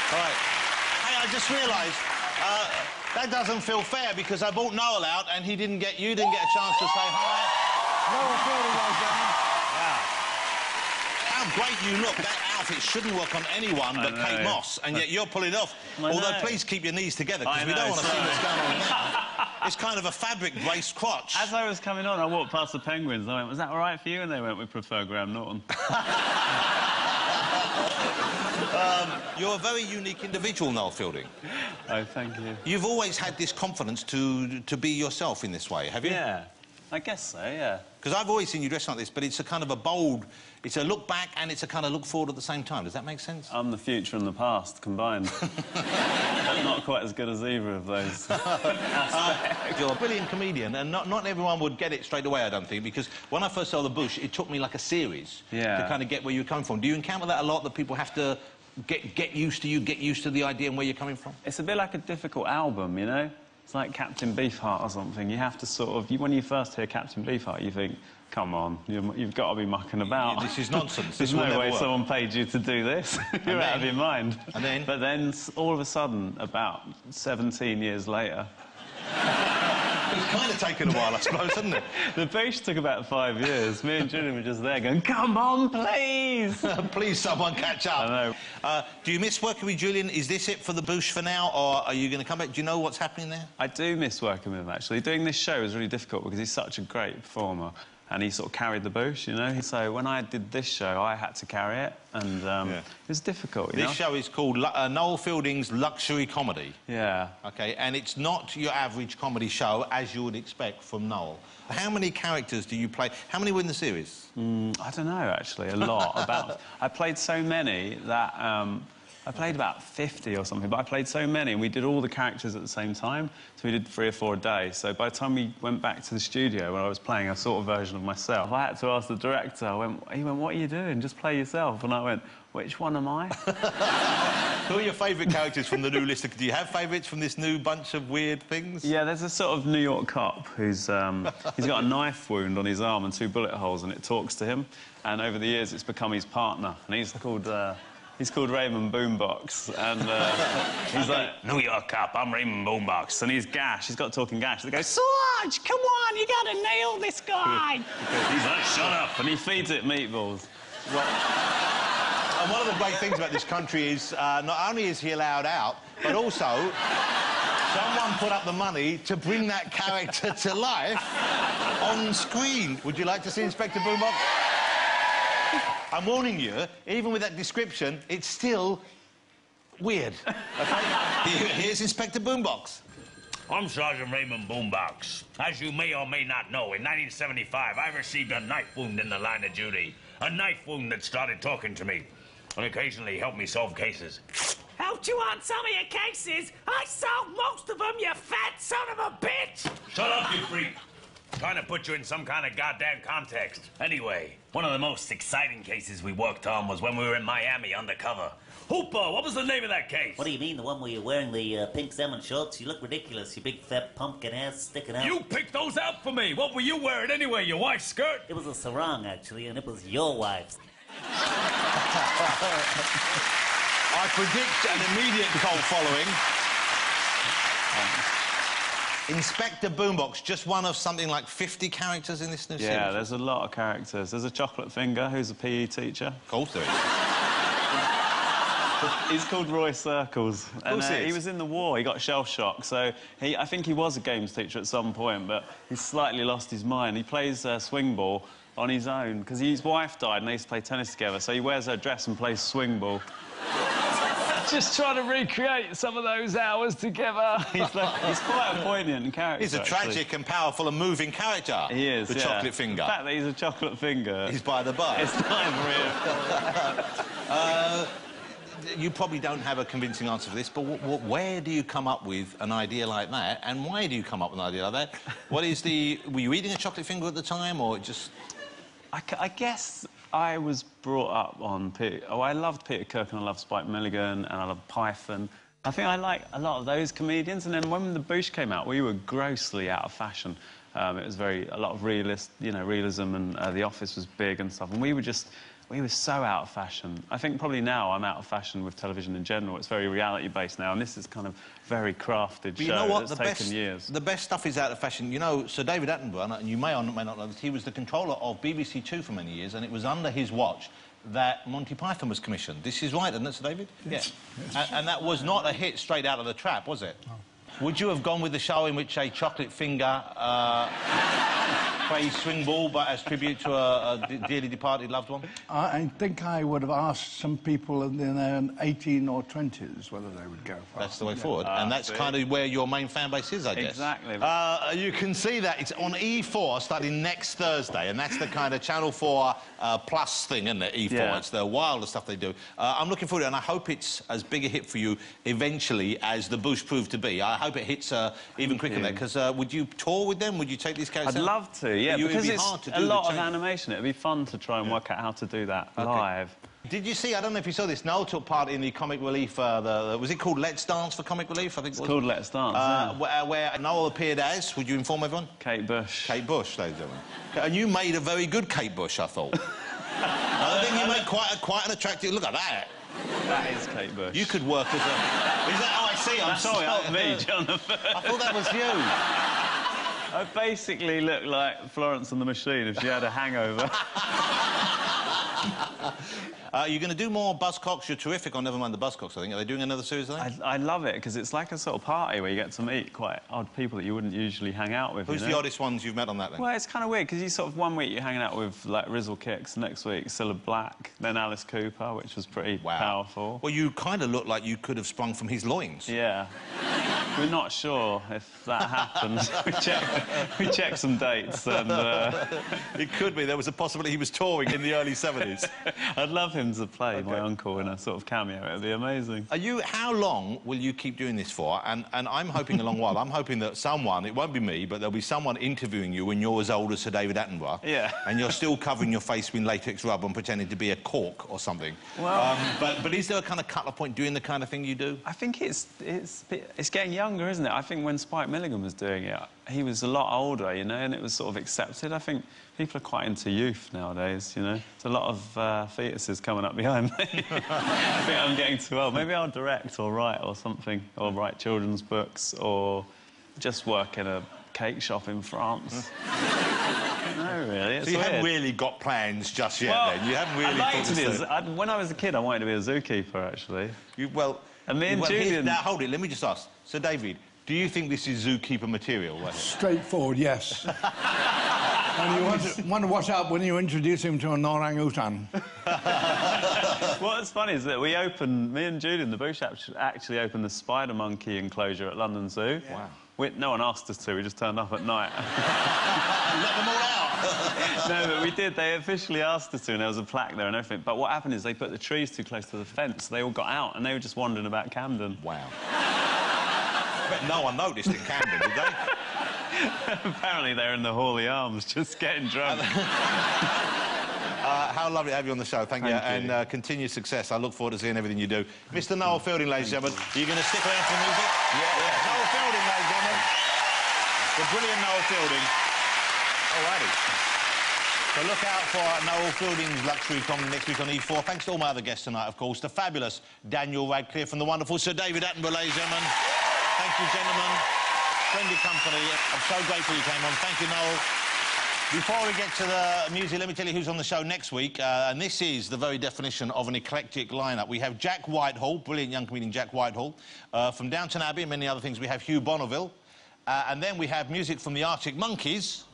Right. Hey, I just realised that doesn't feel fair because I brought Noel out and you didn't get a chance to say hi. Noel Fielding, ladies and gentlemen. How great you look. That outfit shouldn't work on anyone but Kate Moss, and yet you're pulling it off. Although, please keep your knees together, because we don't want to see what's going on there. It's kind of a fabric-braced crotch. As I was coming on, I walked past the Penguins, and I went, was that all right for you? And they went, we prefer Graham Norton. You're a very unique individual, Noel Fielding. Oh, thank you. You've always had this confidence to be yourself in this way, have you? Yeah, I guess so, yeah. Because I've always seen you dressed like this, but it's a kind of a bold... It's a look back and it's a kind of look forward at the same time. Does that make sense? I'm the future and the past combined. I'm not quite as good as either of those. You're a brilliant comedian, and not everyone would get it straight away, I don't think, because when I first saw The Bush, it took me like a series to kind of get where you're coming from. Do you encounter that a lot, that people have to get used to you, get used to the idea and where you're coming from? It's a bit like a difficult album, you know? It's like Captain Beefheart or something. You have to sort of... when you first hear Captain Beefheart, you think, come on, you've got to be mucking about. This is nonsense. There's no way someone paid you to do this. You're out of your mind. And then? But then, all of a sudden, about 17 years later... It's kind of taken a while, I suppose, hasn't it? The Bush took about 5 years. Me and Julian were just there going, come on, please! Please, someone catch up. I know. Do you miss working with Julian? Is this it for the Bush for now, or are you going to come back? Do you know what's happening there? I do miss working with him, actually. Doing this show was really difficult because he's such a great performer. And he sort of carried the Bush, you know? So when I did this show, I had to carry it, and it was difficult, you know? This show is called Noel Fielding's Luxury Comedy. Yeah. OK, and it's not your average comedy show, as you would expect from Noel. How many characters do you play? How many were in the series? I don't know, actually, a lot. I played so many that... I played about 50 or something, but I played so many, and we did all the characters at the same time, so we did 3 or 4 a day. So by the time we went back to the studio, when I was playing a sort of version of myself, I had to ask the director, he went, what are you doing? Just play yourself. And I went, which one am I? Who are your favourite characters from the new list? Do you have favourites from this new bunch of weird things? Yeah, there's a sort of New York cop who's... he's got a knife wound on his arm and 2 bullet holes, and it talks to him. And over the years, it's become his partner, and he's called Raymond Boombox, and he's like, New York cop, I'm Raymond Boombox, and he's gash, he's got talking gash. They go, Sarge, come on, you gotta nail this guy. He's like, shut up, and he feeds it meatballs. And one of the great things about this country is not only is he allowed out, but also someone put up the money to bring that character to life on screen. Would you like to see Inspector Boombox? I'm warning you, even with that description, it's still weird. OK? Here's Inspector Boombox. I'm Sergeant Raymond Boombox. As you may or may not know, in 1975, I received a knife wound in the line of duty. A knife wound that started talking to me and occasionally helped me solve cases. Helped you on some of your cases? I solved most of them, you fat son of a bitch! Shut up, you freak. Trying to put you in some kind of goddamn context. Anyway, one of the most exciting cases we worked on was when we were in Miami undercover. Hooper, what was the name of that case? What do you mean, the one where you're wearing the pink salmon shorts? You look ridiculous, you big fat pumpkin ass sticking out. You picked those out for me. What were you wearing anyway, your wife's skirt? It was a sarong, actually, and it was your wife's. I predict an immediate cult following. Inspector Boombox, just one of something like 50 characters in this new series? Yeah, there's a lot of characters. There's a chocolate finger who's a PE teacher. Of course there is. He's called Roy Circles. And he was in the war. He got shell shock. So I think he was a games teacher at some point, but he's slightly lost his mind. He plays swing ball on his own because his wife died and they used to play tennis together. So he wears her dress and plays swing ball. Just trying to recreate some of those hours together. He's quite a poignant character. He's a tragic and powerful and moving character. He is, the chocolate finger. The fact that he's a chocolate finger... He's by the by. It's not real. You probably don't have a convincing answer for this, but where do you come up with an idea like that, and why do you come up with an idea like that? What is the... Were you eating a chocolate finger at the time, or just... I guess I was brought up on Peter... Oh, I loved Peter Cook and I loved Spike Milligan and I loved Python. I think I like a lot of those comedians, and then when The Bush came out, we were grossly out of fashion. It was a lot of realism, and The Office was big and stuff, and we were just... We were so out of fashion. I think probably now I'm out of fashion with television in general. It's very reality-based now, and this is kind of very crafted But you show know what? that's taken years. The best stuff is out of fashion. You know, Sir David Attenborough, and you may or may not know this, he was the controller of BBC Two for many years, and it was under his watch that Monty Python was commissioned. This is right, isn't it, Sir David? Yes. Yeah. And that was not a hit straight out of the trap, was it? No. Would you have gone with the show in which a chocolate finger plays swing ball, but as tribute to a dearly departed loved one? I think I would have asked some people in their 18 or 20s whether they would go for it. That's the way forward. And that's kind of where your main fan base is, I guess. Exactly. You can see that. It's on E4 starting next Thursday, and that's the kind of Channel 4 plus thing, isn't it, E4? Yeah. It's the wildest stuff they do. I'm looking forward to it, and I hope it's as big a hit for you eventually as The Bush proved to be. I hope it hits even quicker there, because would you tour with them? Would you take these characters I'd out? love to, yeah, because it's a lot of change. animation. It'd be fun to try and work out how to do that live. Did you see, I don't know if you saw this, Noel took part in the Comic Relief, was it called Let's Dance for Comic Relief? I think It's called Let's Dance, where Noel appeared as, would you inform everyone? Kate Bush. Kate Bush, ladies and gentlemen. And you made a very good Kate Bush, I thought. I think you made quite an attractive... Look at that. That is Kate Bush. You could work as a... Is that... Oh, I see, I'm sorry. Not me, Jonathan. I thought that was you. I basically look like Florence and the Machine if she had a hangover. You're going to do more Buzzcocks. You're terrific on Never Mind the Buzzcocks, I think. Are they doing another series of that? I love it, because it's like a sort of party where you get to meet quite odd people that you wouldn't usually hang out with, Who's you know? the oddest ones you've met on that, then? Well, it's kind of weird, because you sort of... One week you're hanging out with, like, Rizzle Kicks, next week Cilla Black, then Alice Cooper, which was pretty powerful. Well, you kind of look like you could have sprung from his loins. Yeah. We're not sure if that happens. we checked some dates, and... It could be. There was a possibility he was touring in the early 70s. I'd love him to play my uncle in a sort of cameo. It would be amazing. How long will you keep doing this for? And I'm hoping a long while. I'm hoping that someone, it won't be me, but there'll be someone interviewing you when you're as old as Sir David Attenborough. Yeah. And you're still covering your face with latex rub and pretending to be a cork or something. Well... but is there a kind of cut-off point doing the kind of thing you do? I think it's getting younger, isn't it? I think when Spike Milligan was doing it, he was a lot older, you know, and it was sort of accepted. I think people are quite into youth nowadays, you know. There's a lot of fetuses coming up behind me. I think I'm getting too old. Maybe I'll direct or write or something, or write children's books, or just work in a cake shop in France. No, really. So you haven't really got plans just yet, then? You haven't really I'd like to thought be when I was a kid, I wanted to be a zookeeper, actually. And me and Julian... Now, hold it, let me just ask. So, David, do you think this is zookeeper material? Straightforward, yes. And you want to watch out when you introduce him to an orangutan. What's funny is that me and Julian, the Bush, actually opened the spider monkey enclosure at London Zoo. Wow. No one asked us to, we just turned up at night. Let them all out! No, but we did. They officially asked us to, and there was a plaque there and everything. But what happened is they put the trees too close to the fence, so they all got out, and they were just wandering about Camden. Wow. But no one noticed in Camden, did they? Apparently they're in the Hawley Arms, just getting drunk. How lovely to have you on the show. Thank you. And continued success. I look forward to seeing everything you do. Mr. Noel Fielding, ladies and gentlemen. Are you going to stick around for the music? Yeah. Noel Fielding, ladies and gentlemen. The brilliant Noel Fielding. Alrighty. So look out for Noel Fielding's luxury comedy next week on E4. Thanks to all my other guests tonight, of course. The fabulous Daniel Radcliffe and the wonderful Sir David Attenborough, ladies and gentlemen. Thank you, gentlemen. Splendid company. I'm so grateful you came on. Thank you, Noel. Before we get to the music, let me tell you who's on the show next week. And this is the very definition of an eclectic lineup. We have Jack Whitehall, brilliant young comedian Jack Whitehall. From Downton Abbey and many other things, we have Hugh Bonneville. And then we have music from the Arctic Monkeys.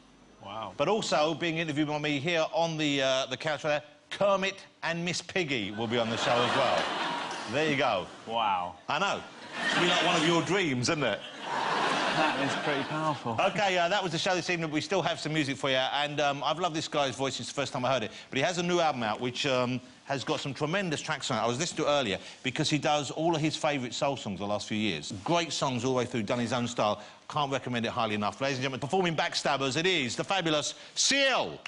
Wow. But also, being interviewed by me here on the couch right there, Kermit and Miss Piggy will be on the show as well. There you go. Wow. I know. It's been like one of your dreams, isn't it? That is pretty powerful. OK, that was the show this evening. We still have some music for you, and I've loved this guy's voice since the first time I heard it. But he has a new album out, which has got some tremendous tracks on it. I was listening to it earlier, because he does all of his favourite soul songs the last few years. Great songs all the way through, done his own style. Can't recommend it highly enough. Ladies and gentlemen, performing Backstabbers, it is the fabulous Seal.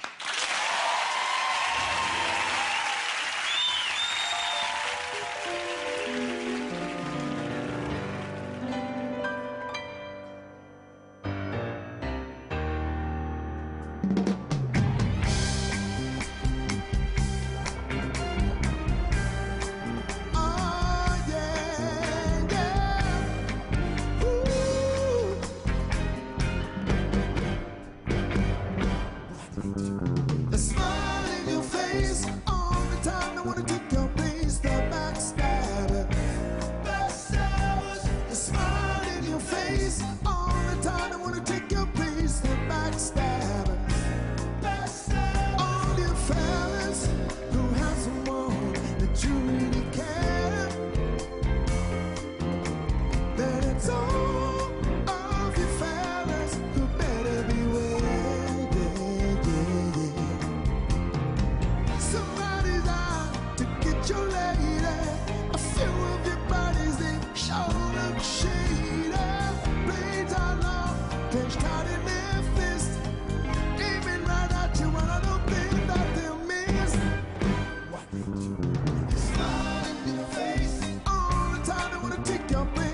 Take your breath.